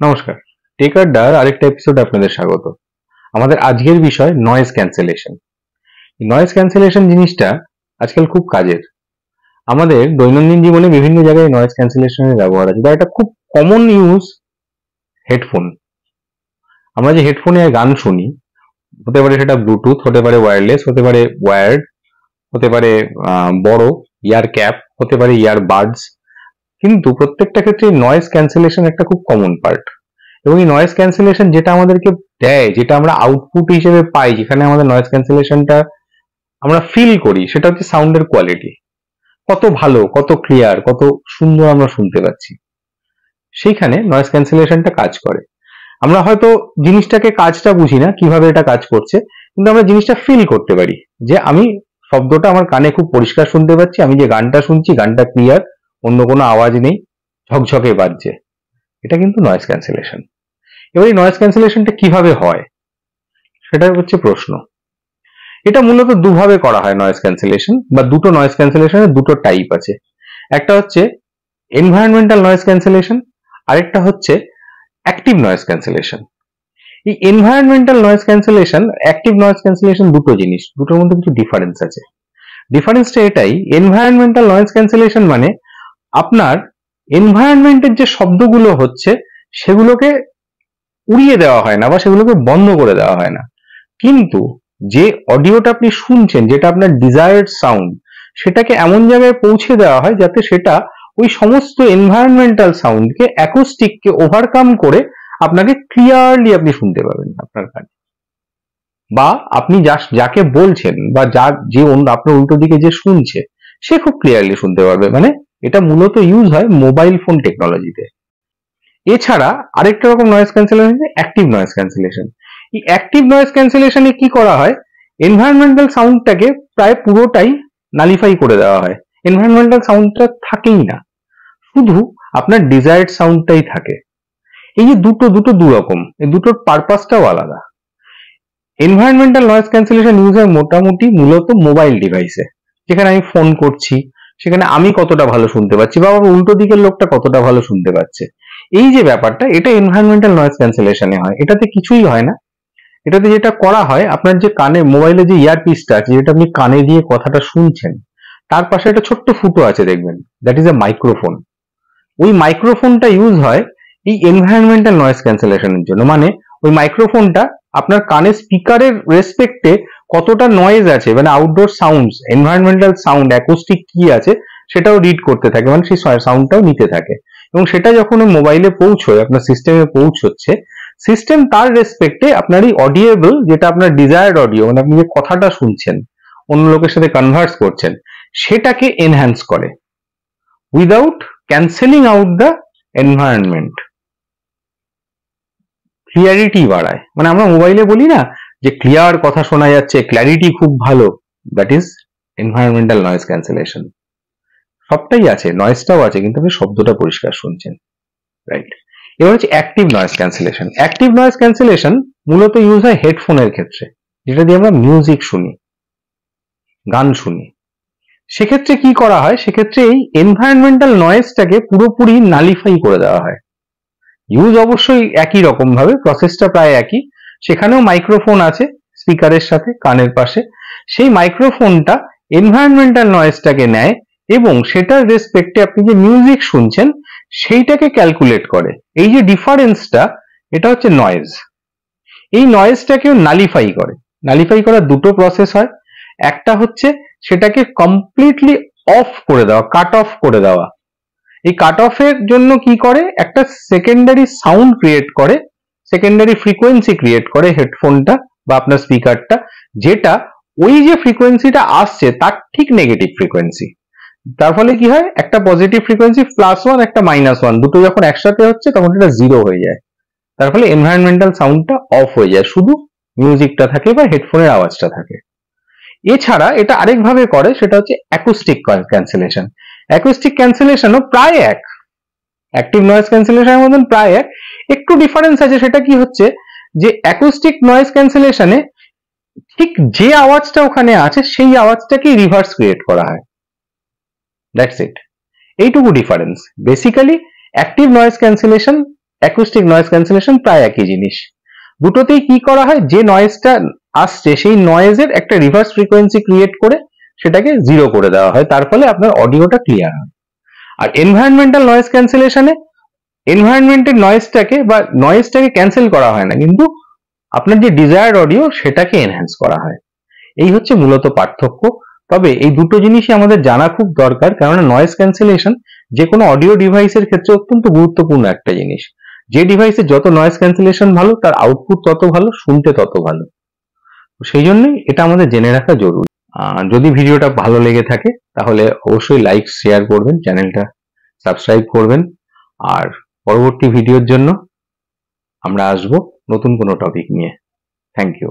নমস্কার, টেক আড্ডার আরেকটা এপিসোডে আপনাদের স্বাগত। আমাদের আজকের বিষয় নয়েজ ক্যান্সেলেশন। নয়েজ ক্যান্সেলেশন জিনিসটা আজকাল খুব কাজের। আমাদের দৈনন্দিন জীবনে বিভিন্ন জায়গায় নয়েজ ক্যান্সেলেশনের ব্যবহার আছে, বা এটা খুব কমন ইউজ হেডফোন। আমরা যে হেডফোনে গান শুনি, হতে পারে সেটা ব্লুটুথ, হতে পারে ওয়্যারলেস, হতে পারে ওয়্যার্ড, হতে পারে বড় ইয়ার ক্যাপ, হতে পারে ইয়ার বাডস, কিন্তু প্রত্যেকটা ক্ষেত্রে নয়েজ ক্যান্সেলেশন একটা খুব কমন পার্ট। এবং এই নয়েজ ক্যান্সেলেশন যেটা আমাদেরকে দেয়, যেটা আমরা আউটপুট হিসেবে পাই, যেখানে আমাদের নয়েজ ক্যান্সেলেশনটা আমরা ফিল করি, সেটা হচ্ছে সাউন্ডের কোয়ালিটি। কত ভালো, কত ক্লিয়ার, কত সুন্দর আমরা শুনতে পাচ্ছি, সেইখানে নয়েজ ক্যান্সেলেশনটা কাজ করে। আমরা হয়তো জিনিসটাকে কাজটা বুঝি না কিভাবে এটা কাজ করছে, কিন্তু আমরা জিনিসটা ফিল করতে পারি যে আমি শব্দটা আমার কানে খুব পরিষ্কার শুনতে পাচ্ছি, আমি যে গানটা শুনছি গানটা ক্লিয়ার, অন্য কোনো আওয়াজ নেই, ঝকঝকে বাজছে। এটা কিন্তু নয়েজ ক্যান্সেলেশন। এবার এই নয়েজ ক্যান্সেলেশনটা কিভাবে হয় সেটা হচ্ছে প্রশ্ন। এটা মূলত দুভাবে করা হয় নয়েজ ক্যান্সেলেশন, বা দুটো নয়েজ ক্যান্সেলেশনের দুটো টাইপ আছে। একটা হচ্ছে এনভায়রনমেন্টাল নয়েজ ক্যান্সেলেশন, আরেকটা হচ্ছে অ্যাক্টিভ নয়েজ ক্যান্সেলেশন। এই environmental noise cancellation, active noise cancellation দুটো জিনিস, দুটোর মধ্যে কিছু ডিফারেন্স আছে। ডিফারেন্সটা এটাই, এনভায়রনমেন্টাল নয়েজ ক্যান্সেলেশন মানে আপনার এনভায়রনমেন্টের যে শব্দগুলো হচ্ছে সেগুলোকে উড়িয়ে দেওয়া হয় না, বা সেগুলোকে বন্ধ করে দেওয়া হয় না, কিন্তু যে অডিওটা আপনি শুনছেন, যেটা আপনার ডিজায়ার্ড সাউন্ড, সেটাকে এমন জায়গায় পৌঁছে দেওয়া হয় যাতে সেটা ওই সমস্ত এনভায়রনমেন্টাল সাউন্ডকে, অ্যাকোস্টিককে ওভারকাম করে আপনাকে ক্লিয়ারলি আপনি শুনতে পাবেন আপনার কানে, বা আপনি যাকে বলছেন, বা যে আপনার উল্টো দিকে যে শুনছে সে খুব ক্লিয়ারলি শুনতে পারবে। মানে এটা মূলত ইউজ হয় মোবাইল ফোন টেকনোলজিতে। এছাড়া আরেকটা রকম noise cancellation, active noise cancellation. এই অ্যাক্টিভ নয়েজ ক্যান্সেলেশনে কি করা হয়, এনভায়রনমেন্টাল সাউন্ডটাকে প্রায় পুরোটাই নালিফাই করে দেওয়া হয়। এনভায়রনমেন্টাল সাউন্ডটা থাকেই না, শুধু আপনার ডিজায়ার্ড সাউন্ডটাই থাকে। এই যে দুটো দুটো দু রকম, এই দুটোর পারপাসটাও আলাদা। এনভায়রনমেন্টাল নয়েজ ক্যান্সেলেশন ইউজ হয় মোটামুটি মূলত মোবাইল ডিভাইসে, যেখানে আমি ফোন করছি, সেখানে আমি কতটা ভালো শুনতে পাচ্ছি, বা আমার উল্টো দিকের লোকটা কতটা ভালো শুনতে পাচ্ছে, এই যে ব্যাপারটা, এটা এনভায়রনমেন্টাল নয়েজ ক্যান্সেলেশনে হয়। এটাতে কিছুই হয় না। এটাতে যেটা করা হয়, আপনার যে কানে মোবাইলে যে ইয়ারপিসটা আছে, যেটা আপনি কানে দিয়ে কথাটা শুনছেন, তার পাশে একটা ছোট্ট ফুটো আছে দেখবেন, দ্যাট ইজ এ মাইক্রোফোন। ওই মাইক্রোফোনটা ইউজ হয় এই এনভায়রনমেন্টাল নয়েজ ক্যান্সেলেশনের জন্য। মানে ওই মাইক্রোফোনটা আপনার কানে স্পিকারের রেসপেক্টে কতটা নয়েজ আছে, মানে outdoor sounds, environmental sound, acoustic কি আছে সেটাও রিড করতে থাকে, মানে সেই সাউন্ডটাও নিতে থাকে। এবং সেটা যখন মোবাইলে পৌঁছয়, আপনার সিস্টেমে পৌঁছচ্ছে, সিস্টেম তার রেসপেক্টে আপনার এই অডিয়েবল, যেটা আপনার ডিজায়ার্ড অডিও, মানে আপনি যে কথাটা শুনছেন, অন্য লোকের সাথে কনভার্স করছেন, সেটাকে এনহ্যান্স করে without cancelling out the environment. Clarity বাড়ায়, মানে আমরা মোবাইলে বলি না যে ক্লিয়ার কথা শোনা যাচ্ছে, ক্ল্যারিটি খুব ভালো, that is environmental noise cancellation. সবটাই আছে, নয়েজটাও আছে, কিন্তু আপনি শব্দটা পরিষ্কার শুনছেন, রাইট? এবার হচ্ছে active noise cancellation. Active noise cancellation মূলত ইউজ হয় হেডফোনের ক্ষেত্রে, যেটা দিয়ে আমরা মিউজিক শুনি, গান শুনি। সেক্ষেত্রে কি করা হয়, সেক্ষেত্রে এই এনভায়রনমেন্টাল নয়েজটাকে পুরোপুরি নালিফাই করে দেওয়া হয়। ইউজ অবশ্যই একই রকম ভাবে, প্রসেসটা প্রায় একই। সেখানেও মাইক্রোফোন আছে স্পিকারের সাথে কানের পাশে, সেই মাইক্রোফোনটা এনভায়রনমেন্টাল নয়েজটাকে নেয় এবং সেটার রেসপেক্টে আপনি যে মিউজিক শুনছেন সেইটাকে ক্যালকুলেট করে। এই যে ডিফারেন্সটা, এটা হচ্ছে নয়েজ। এই নয়েজটাকেও নালিফাই করে। নালিফাই করার দুটো প্রসেস হয়। একটা হচ্ছে সেটাকে কমপ্লিটলি অফ করে দেওয়া, কাট অফ করে দেওয়া। এই কাট অফের জন্য কি করে, একটা সেকেন্ডারি সাউন্ড ক্রিয়েট করে, সেকেন্ডারি ফ্রিকোয়েন্সি ক্রিয়েট করে হেডফোনটা বা আপনার স্পিকারটা, যেটা ওই যে ফ্রিকোয়েন্সিটা আসছে তার ঠিক নেগেটিভ ফ্রিকোয়েন্সি। তার ফলে কি হয়, একটা পজিটিভ ফ্রিকোয়েন্সি +1, একটা -1, দুটো যখন একসাথে হচ্ছে তখন এটা 0 হয়ে যায়। তার ফলে এনভায়রনমেন্টাল সাউন্ডটা অফ হয়ে যায়, শুধু মিউজিকটা থাকে বা হেডফোনের আওয়াজটা থাকে। এছাড়া এটা আরেকভাবে করে, সেটা হচ্ছে অ্যাকুস্টিক ক্যান্সেলেশন। অ্যাকুস্টিক ক্যান্সেলেশনও প্রায় এক, অ্যাক্টিভ নয়েজ ক্যান্সেলেশনের মতন প্রায় এক। একটু ডিফারেন্স আছে, সেটা কি হচ্ছে, যে অ্যাকুস্টিক নয়েজ ক্যান্সেলেশনে ঠিক যে আওয়াজটা ওখানে আছে সেই আওয়াজটাকেই রিভার্স ক্রিয়েট করা হয়, দ্যাটস ইট। এইটুকু difference. Basically active noise cancellation acoustic noise cancellation প্রায় একই জিনিস। দুটোতেই কি করা হয়, যে নয়েজটা আসছে সেই নয়েজের একটা রিভার্স ফ্রিকোয়েন্সি ক্রিয়েট করে সেটাকে জিরো করে দেওয়া হয়, তার ফলে আপনার অডিওটা ক্লিয়ার হয়। আর এনভায়রনমেন্টাল নয়েজ ক্যান্সেলেশনে এনভায়রনমেন্টের নয়েজটাকে ক্যান্সেল করা হয় না, কিন্তু আপনার যে ডিজায়ার্ড অডিও সেটাকে এনহ্যান্স করা হয়। এই হচ্ছে মূলত পার্থক্য। তবে এই দুটো জিনিসই আমাদের জানা খুব দরকার, কারণ নয়েজ ক্যান্সেলেশন যে কোনো অডিও ডিভাইসের ক্ষেত্রে অত্যন্ত গুরুত্বপূর্ণ একটা জিনিস। যে ডিভাইসে যত নয়েজ ক্যান্সেলেশন ভালো, তার আউটপুট তত ভালো, শুনতে তত ভালো। সেই জন্যই এটা আমাদের জেনে রাখা জরুরি। যদি ভিডিওটা ভালো লেগে থাকে তাহলে অবশ্যই লাইক শেয়ার করবেন, চ্যানেলটা সাবস্ক্রাইব করবেন। আর পরবর্তী ভিডিওর জন্য আমরা আসবো নতুন কোনো টপিক নিয়ে। Thank you.